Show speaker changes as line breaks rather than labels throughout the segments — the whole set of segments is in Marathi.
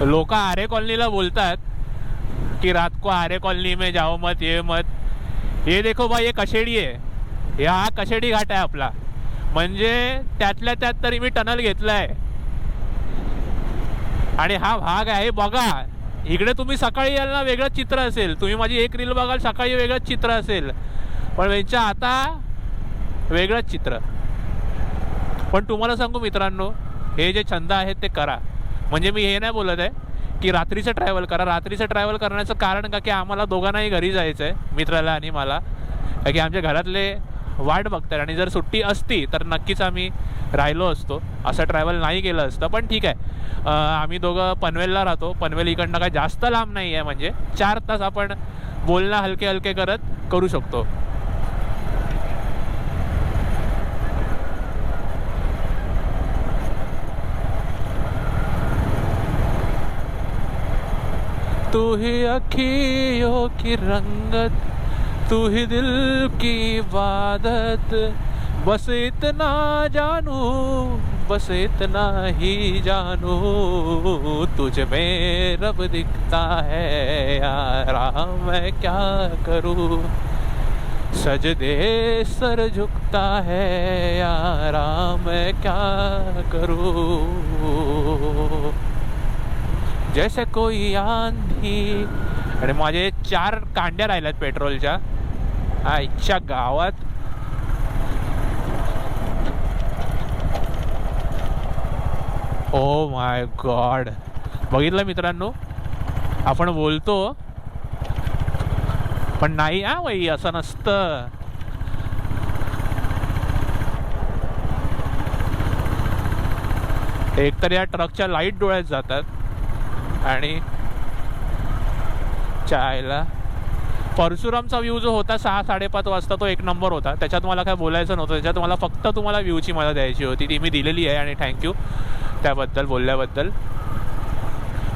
लोक आरे कॉलनीला बोलतात कि रात को आरे कॉलनी में जाओ मत, ये मत. ये देखो भाई, ये कशेडी आहे, हा कशेडी घाट आहे आपला. म्हणजे त्यातल्या त्यात तरी मी टनल घेतलाय. आणि हा भाग आहे बघा. इकडे तुम्ही सकाळी याल ना वेगळंच चित्र असेल, तुम्ही माझी एक रील बघाल सकाळी वेगळंच चित्र असेल, पण यांच्या आता वेगळंच चित्र. पण तुम्हाला सांगू मित्रांनो, हे जे छंद आहेत ते करा. म्हणजे मी हे नाही बोलत आहे की रात्रीचं ट्रॅव्हल करा. रात्रीचं ट्रॅव्हल करण्याचं कारण का की आम्हाला दोघांनाही घरी जायचं आहे, मित्राला आणि मला, की आमच्या घरातले वाट बघतात. आणि जर सुट्टी असती तर नक्कीच आम्ही राहिलो असतो, असं ट्रॅव्हल नाही केलं असतं. पण ठीक आहे, आम्ही दोघं पनवेलला राहतो. पनवेल इकडनं काय जास्त लांब नाही आहे, म्हणजे 4 तास आपण बोलणं हलके हलके करत करू शकतो. तू ही अखियों की रंगत, तू ही दिल की इबादत, बस इतना जानू, बस इतना ही जानू, तुझ में रब दिखता है यारा, मैं क्या करूँ, सजदे सर झुकता है यारा, मैं क्या करूँ, जैसे कोई आंधी. आणि माझे 4 कांड्या राहिल्यात पेट्रोलच्या. आजच्या गावात ओ माय गॉड. बघितलं मित्रांनो, आपण बोलतो पण नाही. हा बाई, असं नसतं. एकतर या ट्रकच्या लाईट डोळ्यात जातात आणि चायला परशुरामचा व्ह्यू जो होता 6-5:30 वाजता, तो एक नंबर होता. त्याच्यात मला काय बोलायचं नव्हतं. त्याच्यात मला फक्त तुम्हाला व्ह्यूची मला द्यायची होती, ती मी दिलेली आहे आणि थँक्यू त्याबद्दल, बोलल्याबद्दल.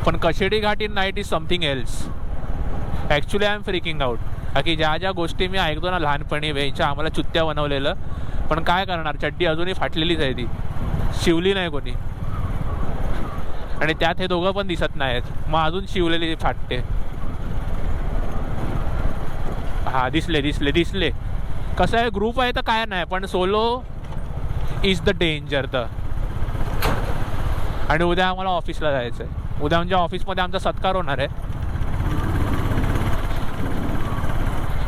पण Kashedi Ghat in night is something else. Actually I am freaking out. की ज्या ज्या गोष्टी मी ऐकतो ना लहानपणी, वेळच्या आम्हाला चुत्त्या बनवलेलं, पण काय करणार, चड्डी अजूनही फाटलेलीच आहे, ती शिवली नाही कोणी. आणि त्यात हे दोघं पण दिसत नाहीत, मग अजून शिवलेली फाटते. हा, दिसले दिसले दिसले. कसं आहे, ग्रुप आहे तर काय नाही, पण सोलो इज द डेंजर. आणि उद्या आम्हाला ऑफिसला जायचं आहे. उद्या म्हणजे ऑफिसमध्ये आमचा सत्कार होणार आहे.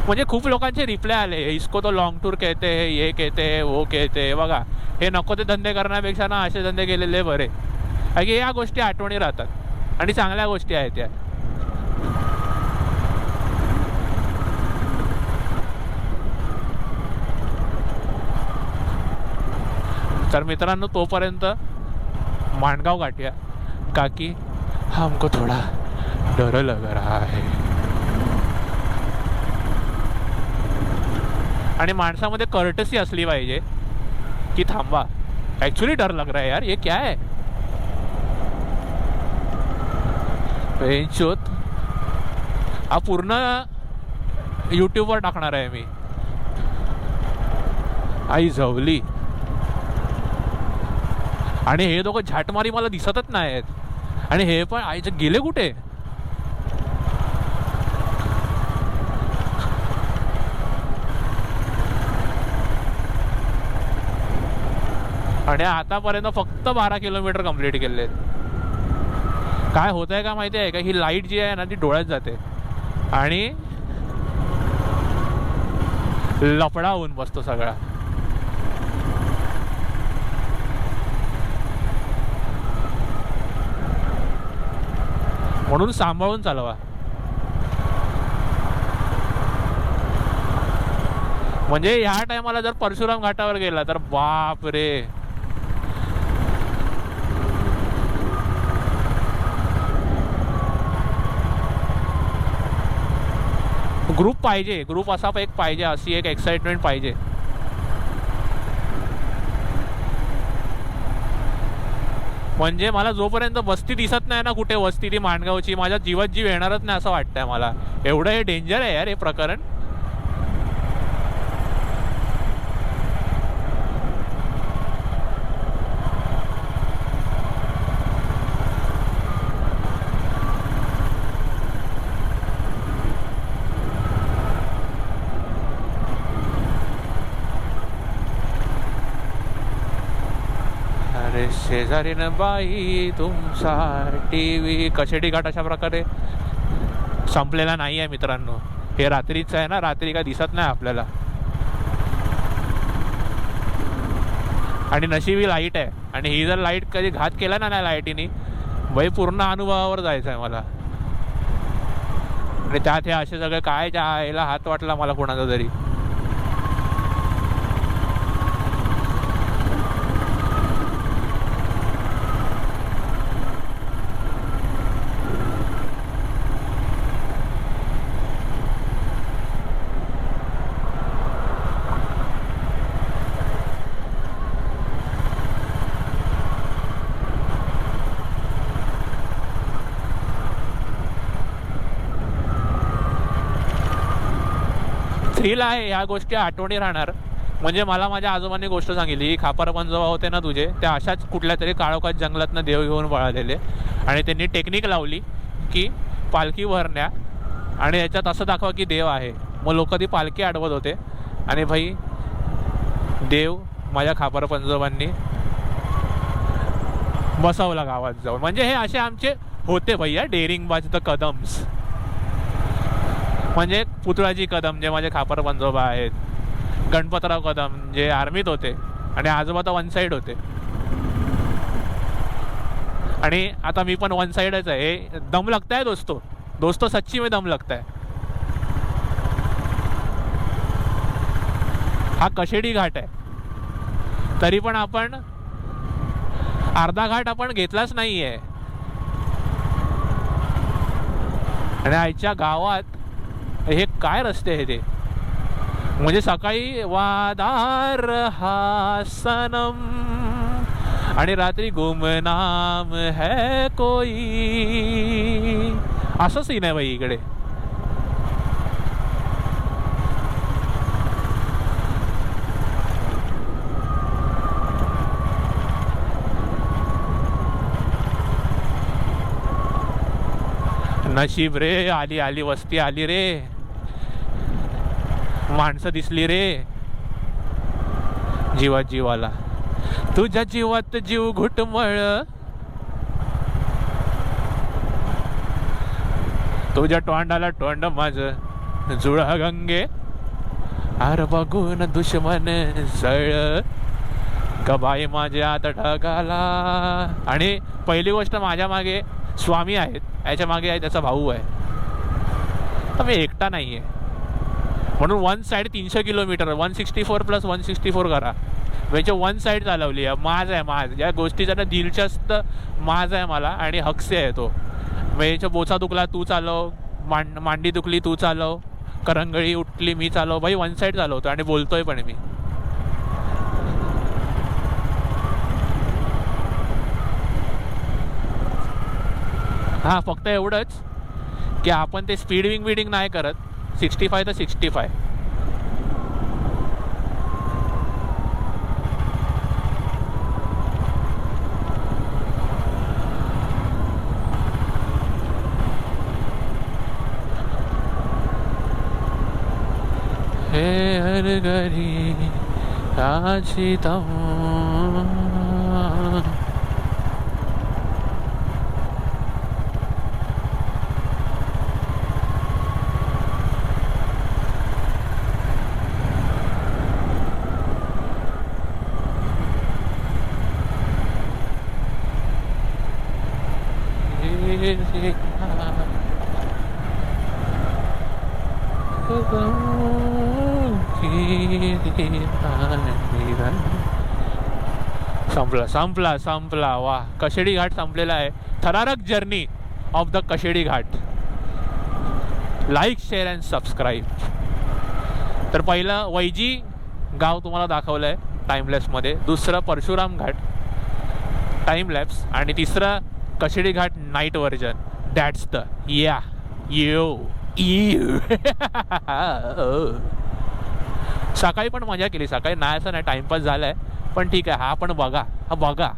म्हणजे खूप लोकांचे रिप्लाय आले, इसको तो लॉंग टूर कहते हैं, ये कहते हैं, वो कहते हैं. बघा, हे नको ते धंदे करण्यापेक्षा ना असे धंदे केलेले बरे. कारण की या गोष्टी आठवणी राहतात आणि चांगल्या गोष्टी आहेत त्या. तर मित्रांनो, तोपर्यंत माणगाव गाठूया, काकी हमको थोडा डर लग रहा है. आणि माणसामध्ये कर्टसी असली पाहिजे की थांबा, ॲक्च्युली डर लग रहा है यार, ये क्या है. पेंचोत हा पूर्ण यूट्यूबवर टाकणार आहे मी. आई झवली. आणि हे दोघं झाटमारी मला दिसतच नाही आहेत. आणि हे पण आईचे गेले कुठे. आणि आतापर्यंत फक्त 12 किलोमीटर कंप्लीट केले. काय होत आहे का माहिती आहे का, ही लाईट जी आहे ना ती डोळ्यात जाते आणि लफडा होऊन बसतो सगळा. म्हणून सांभाळून चालवा. म्हणजे ह्या टायमाला जर परशुराम घाटावर गेला तर बाप रे. ग्रुप पाहिजे, ग्रुप असा एक पाहिजे, अशी एक एक्साइटमेंट पाहिजे. म्हणजे मला जोपर्यंत वस्ती दिसत नाही ना कुठे, वस्ती ती माणगावची, माझ्या जीवात जीव येणारच नाही असं वाटतंय मला. एवढं हे डेंजर आहे यार हे प्रकरण. शेजारीन बाई तुमचा टीव्ही. कशेडी घाट अशा प्रकारे संपलेला नाही आहे मित्रांनो. हे रात्रीचं आहे ना, रात्री काय दिसत नाही आपल्याला. आणि नशिबी लाईट आहे. आणि ही जर लाईट कधी घात केला ना नाही लाईटीने, बाई पूर्ण अनुभवावर जायचं आहे मला. आणि त्यात हे असे सगळे काय यायला हात वाटला मला कोणाचा तरी. थ्रिल आहे ह्या गोष्टी आठवणी राहणार. म्हणजे मला माझ्या आजोबांनी गोष्ट सांगितली, खापर पंजोबा होते ना तुझे, त्या अशाच कुठल्या तरी काळोखात जंगलातनं देव घेऊन पळालेले. आणि त्यांनी टेक्निक लावली की पालखी भरण्या आणि याच्यात असं दाखवा की देव आहे. मग लोक ती पालखी अडवत होते आणि भाई देव माझ्या खापर पंजोबांनी बसवला गावात जाऊन. म्हणजे हे असे आमचे होते भैया डेअरिंग बाज द कदम्स. म्हणजे पुतळाजी कदम जे माझे खापर पंजोबा आहेत, गणपतराव कदम जे आर्मीत होते आणि आजोबा तर वन साईड होते. आणि आता मी पण वन साइडच आहे. दम लगता है दोस्तों सच्ची में दम लगता है. हा कशेडी घाट आहे, तरी पण आपण अर्धा घाट आपण घेतलाच नाहीये. आणि आईच्या गावात हे काय रस्ते आहे ते. म्हणजे सकाळी वादार हा सनम आणि रात्री गुमनाम है कोई, असं सीन आहे बाई इकडे. नशीब रे, आली आली वस्ती आली रे, माणसं दिसली रे जीवात जीवाला. तुझ्या जीवात जीव घुटमळ, तुझ्या तोंडाला तोंड माझ जुळा गंगे, आर बघून दुश्मन जळ कबाई माझ्या आता ढगाला. आणि पहिली गोष्ट माझ्या मागे स्वामी आहेत, याच्या मागे आहे त्याचा भाऊ आहे. मी एकटा नाही आहे म्हणून वन साईड 300 किलोमीटर 164 + 164 करा. म्हणजे वन साईड चालवली आहे. माझ आहे माझ. या गोष्टीचा ना दिलचस्प माझ आहे मला आणि हक्से आहे तो. म्हणजे बोचा दुखला तू चालव, मांडी दुखली तू चालव, करंगळी उठली मी चालव. भाई वन साईड चालवतो आणि बोलतोय पण मी. हां फक्त एवढंच की आपण ते स्पीड विंग नाही करत. 65 तर 65. हे हर घरी आजी तम संपला संपला संपला. वा, कशेडी घाट संपलेला आहे. थरारक journey of the Kashedi Ghat. Like share and subscribe. तर पहिलं वैजी गाव तुम्हाला दाखवलं आहे टाइमलॅप्समध्ये, दुसरं परशुराम घाट टाइमलॅप्स आणि तिसरं कशेडी घाट नाईट व्हर्जन. दॅट्स द यो. सकाळी पण मजा केली. सकाळी नाही असं नाही, टाइमपास झालाय पण ठीक आहे. हा पण बघा, हा बघा.